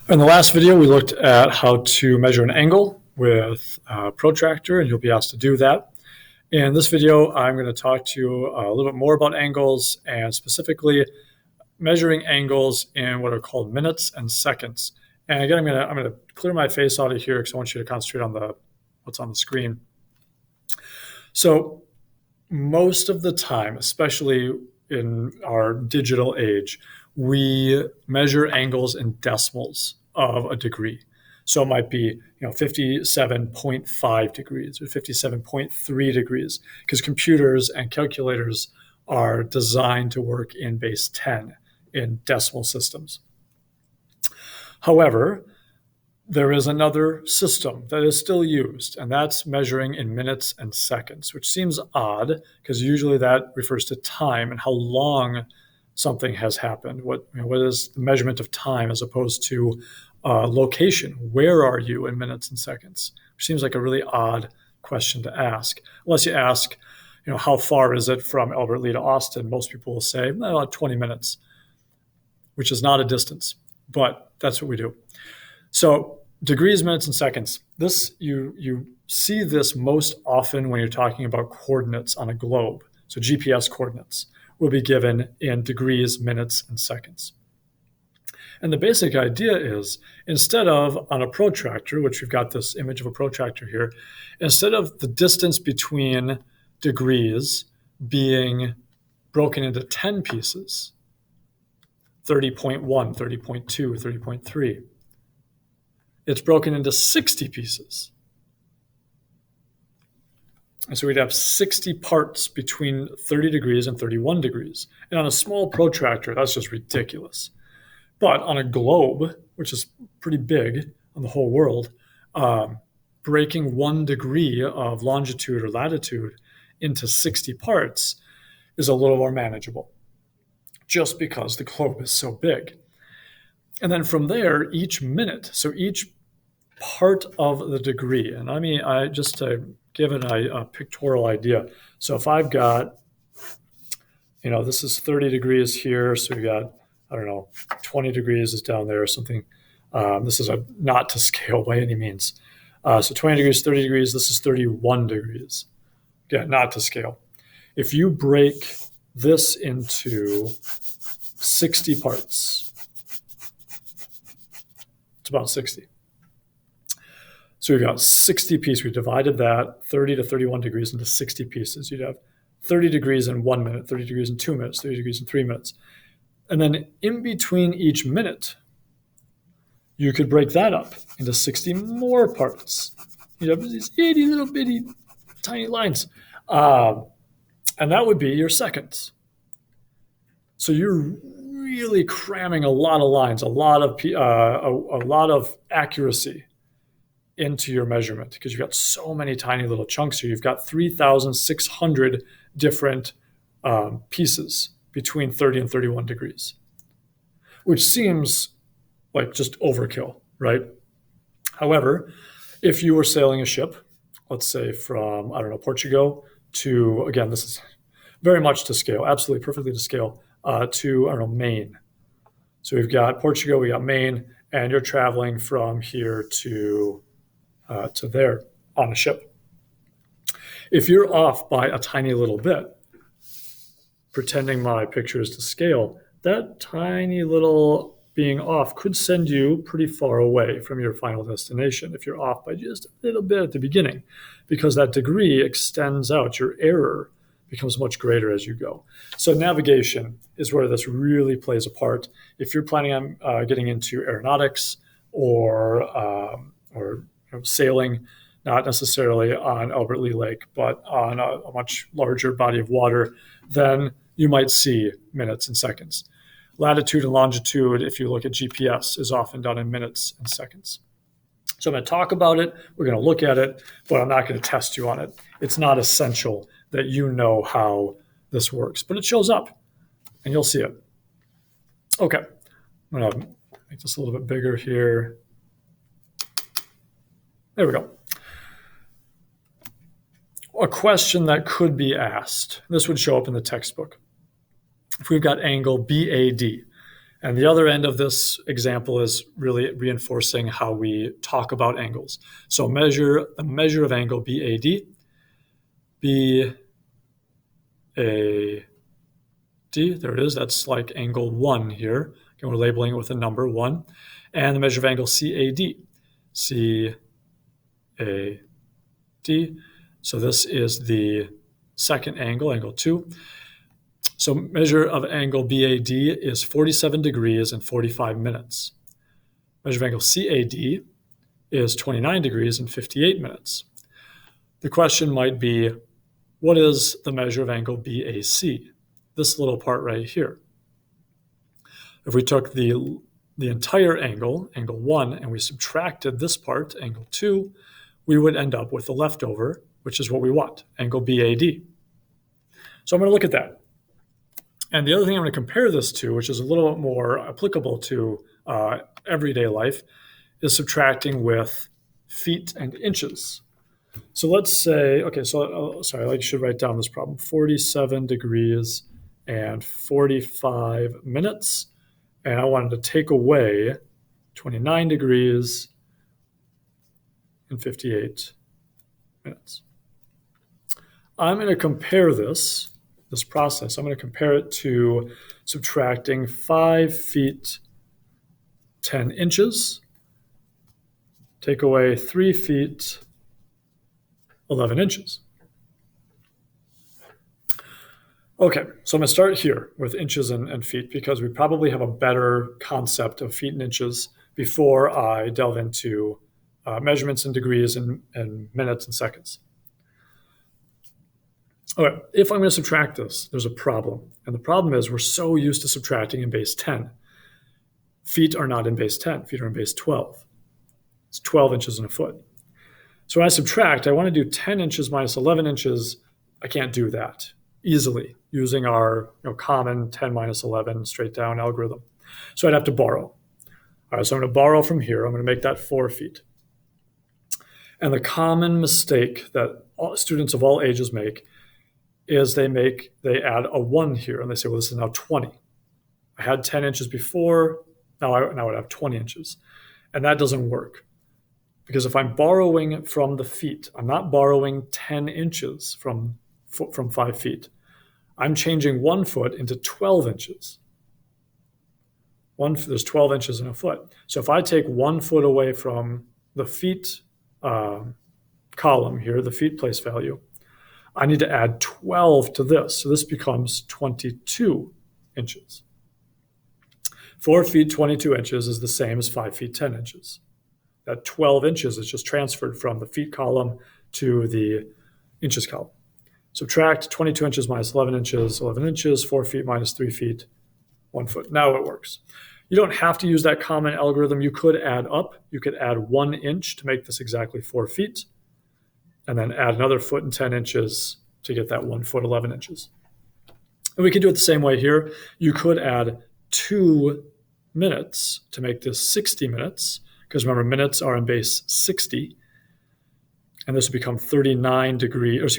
In the last video, we looked at how to measure an angle with a protractor, and you'll be asked to do that. In this video, I'm going to talk to you a little bit more about angles and specifically measuring angles in what are called minutes and seconds. And again, I'm going to clear my face out of here because I want you to concentrate on what's on the screen. So most of the time, especially in our digital age, we measure angles in decimals of a degree. So it might be 57.5 degrees or 57.3 degrees because computers and calculators are designed to work in base 10 in decimal systems. However, there is another system that is still used, and that's measuring in minutes and seconds, which seems odd because usually that refers to time and how long something has happened. What is the measurement of time as opposed to location? Where are you in minutes and seconds? Which seems like a really odd question to ask. Unless you ask, how far is it from Albert Lea to Austin? Most people will say, 20 minutes, which is not a distance, but that's what we do. So degrees, minutes, and seconds. This you see this most often when you're talking about coordinates on a globe. So GPS coordinates will be given in degrees, minutes, and seconds. And the basic idea is, instead of on a protractor, which we've got this image of a protractor here, instead of the distance between degrees being broken into 10 pieces, 30.1, 30.2, 30.3, it's broken into 60 pieces. And so we'd have 60 parts between 30 degrees and 31 degrees. And on a small protractor, that's just ridiculous. But on a globe, which is pretty big on the whole world, breaking 1 degree of longitude or latitude into 60 parts is a little more manageable, just because the globe is so big. And then from there, each minute, so each part of the degree, and just to give it a pictorial idea. So if I've got, this is 30 degrees here, so we got, 20 degrees is down there or something. This is not to scale by any means. So 20 degrees, 30 degrees, this is 31 degrees. Again, not to scale. If you break this into 60 parts, it's about 60. So we've got 60 pieces. We divided that 30 to 31 degrees into 60 pieces. You'd have 30 degrees in 1 minute, 30 degrees in 2 minutes, 30 degrees in 3 minutes. And then in between each minute, you could break that up into 60 more parts. You'd have these itty little bitty tiny lines. And that would be your seconds. So you're really cramming a lot of lines, a lot of accuracy into your measurement because you've got so many tiny little chunks here. You've got 3,600 different pieces between 30 and 31 degrees, which seems like just overkill, right? However, if you were sailing a ship, let's say from, Portugal to, again, this is very much to scale, absolutely perfectly to scale, to, Maine. So we've got Portugal, we got Maine, and you're traveling from here to there on a ship. If you're off by a tiny little bit, pretending my picture is to scale, that tiny little being off could send you pretty far away from your final destination if you're off by just a little bit at the beginning, because that degree extends out. Your error becomes much greater as you go. So navigation is where this really plays a part. If you're planning on getting into aeronautics or sailing, not necessarily on Albert Lea Lake, but on a much larger body of water, then you might see minutes and seconds. Latitude and longitude, if you look at GPS, is often done in minutes and seconds. So I'm going to talk about it. We're going to look at it, but I'm not going to test you on it. It's not essential that you know how this works, but it shows up and you'll see it. Okay, I'm going to make this a little bit bigger here. There we go. A question that could be asked, this would show up in the textbook. If we've got angle BAD, And the other end of this example is really reinforcing how we talk about angles. So the measure of angle BAD, BAD, there it is, that's like angle 1 here. Again, we're labeling it with a number 1. And the measure of angle CAD, CAD. So this is the second angle, angle 2. So measure of angle BAD is 47 degrees and 45 minutes. Measure of angle CAD is 29 degrees and 58 minutes. The question might be, what is the measure of angle BAC? This little part right here. If we took the entire angle, angle 1, and we subtracted this part, angle 2, we would end up with the leftover, which is what we want, angle BAD. So I'm going to look at that. And the other thing I'm going to compare this to, which is a little bit more applicable to everyday life, is subtracting with feet and inches. So let's say, okay, so sorry, I should write down this problem. 47 degrees and 45 minutes. And I wanted to take away 29 degrees and 58 minutes. I'm going to compare this process. I'm going to compare it to subtracting 5 feet 10 inches, take away 3 feet 11 inches. Okay, so I'm going to start here with inches and feet because we probably have a better concept of feet and inches before I delve into measurements in degrees and minutes and seconds. All right, if I'm going to subtract this, there's a problem. And the problem is we're so used to subtracting in base 10. Feet are not in base 10. Feet are in base 12. It's 12 inches in a foot. So when I subtract, I want to do 10 inches minus 11 inches. I can't do that easily using our common 10 minus 11 straight down algorithm. So I'd have to borrow. All right, so I'm going to borrow from here. I'm going to make that 4 feet. And the common mistake that students of all ages make is they add a 1 here, and they say, well, this is now 20. I had 10 inches before, now I have 20 inches. And that doesn't work. Because if I'm borrowing from the feet, I'm not borrowing 10 inches from 5 feet. I'm changing 1 foot into 12 inches. There's 12 inches in a foot. So if I take 1 foot away from the feet column here, the feet place value, I need to add 12 to this. So this becomes 22 inches. 4 feet, 22 inches is the same as 5 feet, 10 inches. That 12 inches is just transferred from the feet column to the inches column. Subtract 22 inches minus 11 inches, 4 feet minus 3 feet, 1 foot. Now it works. You don't have to use that common algorithm. You could add up. You could add 1 inch to make this exactly 4 feet, and then add another foot and 10 inches to get that 1 foot, 11 inches. And we could do it the same way here. You could add 2 minutes to make this 60 minutes, because remember, minutes are in base 60. And this would become 30 degrees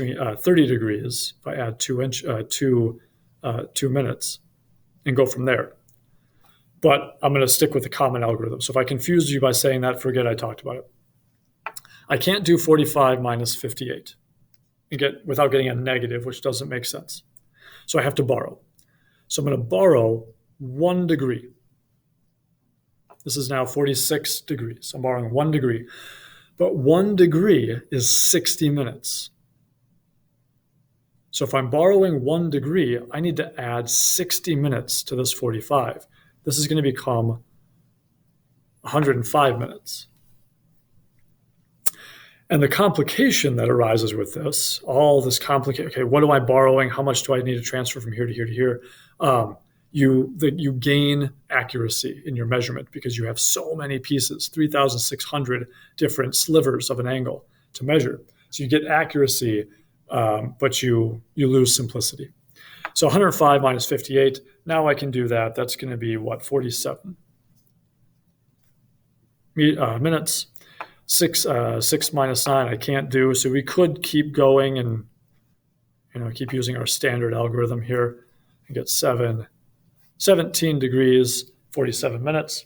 if I add 2 minutes and go from there. But I'm going to stick with the common algorithm. So if I confused you by saying that, forget I talked about it. I can't do 45 minus 58 without getting a negative, which doesn't make sense. So I have to borrow. So I'm going to borrow 1 degree. This is now 46 degrees. I'm borrowing 1 degree. But 1 degree is 60 minutes. So if I'm borrowing 1 degree, I need to add 60 minutes to this 45. This is going to become 105 minutes. And the complication that arises with this, all this complicated, okay, what am I borrowing? How much do I need to transfer from here to here to here? You gain accuracy in your measurement because you have so many pieces, 3,600 different slivers of an angle to measure. So you get accuracy, but you lose simplicity. So 105 minus 58, now I can do that. That's going to be, 47 minutes. 6 minus 9 I can't do, so we could keep going and keep using our standard algorithm here and get 17 degrees 47 minutes.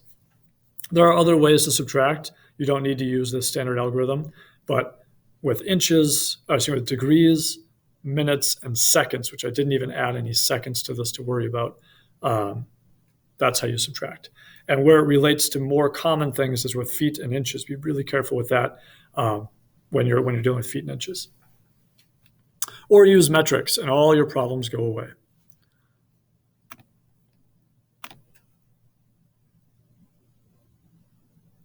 There are other ways to subtract. You don't need to use this standard algorithm, but with with degrees, minutes, and seconds, which I didn't even add any seconds to this to worry about, that's how you subtract. And where it relates to more common things is with feet and inches. Be really careful with that when you're dealing with feet and inches. Or use metrics, and all your problems go away.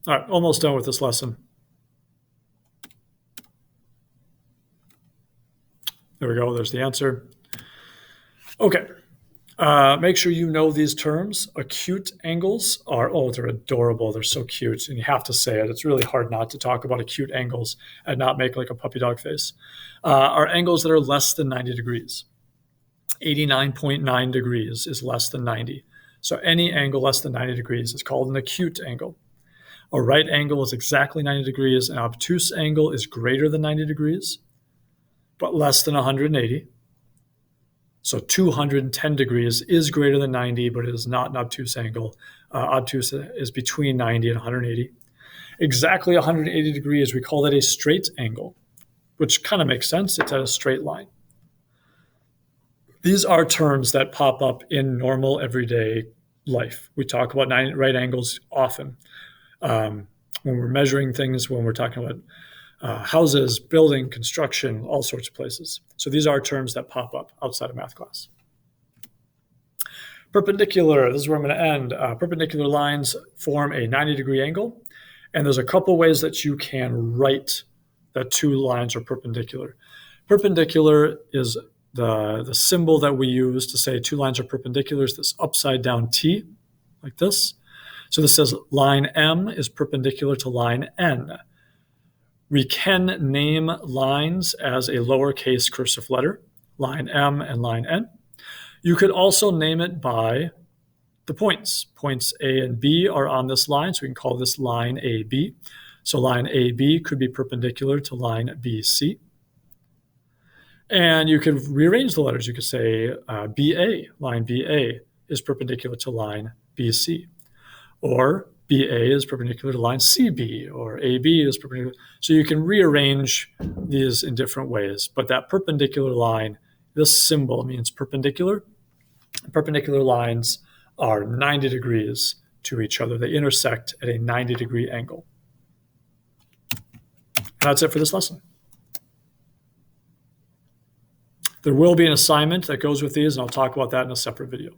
All right, almost done with this lesson. There we go, there's the answer. Okay, make sure you know these terms. Acute angles are, they're adorable, they're so cute, and you have to say it. It's really hard not to talk about acute angles and not make like a puppy dog face. Are angles that are less than 90 degrees. 89.9 degrees is less than 90. So any angle less than 90 degrees is called an acute angle. A right angle is exactly 90 degrees. An obtuse angle is greater than 90 degrees, but less than 180. So 210 degrees is greater than 90, but it is not an obtuse angle. Obtuse is between 90 and 180. Exactly 180 degrees, we call that a straight angle, which kind of makes sense. It's at a straight line. These are terms that pop up in normal everyday life. We talk about right angles often. When we're measuring things, when we're talking about houses, building, construction, all sorts of places. So these are terms that pop up outside of math class. Perpendicular, this is where I'm going to end. Perpendicular lines form a 90-degree angle, and there's a couple ways that you can write that two lines are perpendicular. Perpendicular is the symbol that we use to say two lines are perpendicular is this upside down T, like this. So this says line M is perpendicular to line N. We can name lines as a lowercase cursive letter, line M and line N. You could also name it by the points. Points A and B are on this line, so we can call this line AB. So line AB could be perpendicular to line BC. And you could rearrange the letters. You could say BA, line BA is perpendicular to line BC. Or BA is perpendicular to line CB, or AB is perpendicular. So you can rearrange these in different ways. But that perpendicular line, this symbol means perpendicular. Perpendicular lines are 90 degrees to each other. They intersect at a 90-degree angle. And that's it for this lesson. There will be an assignment that goes with these, and I'll talk about that in a separate video.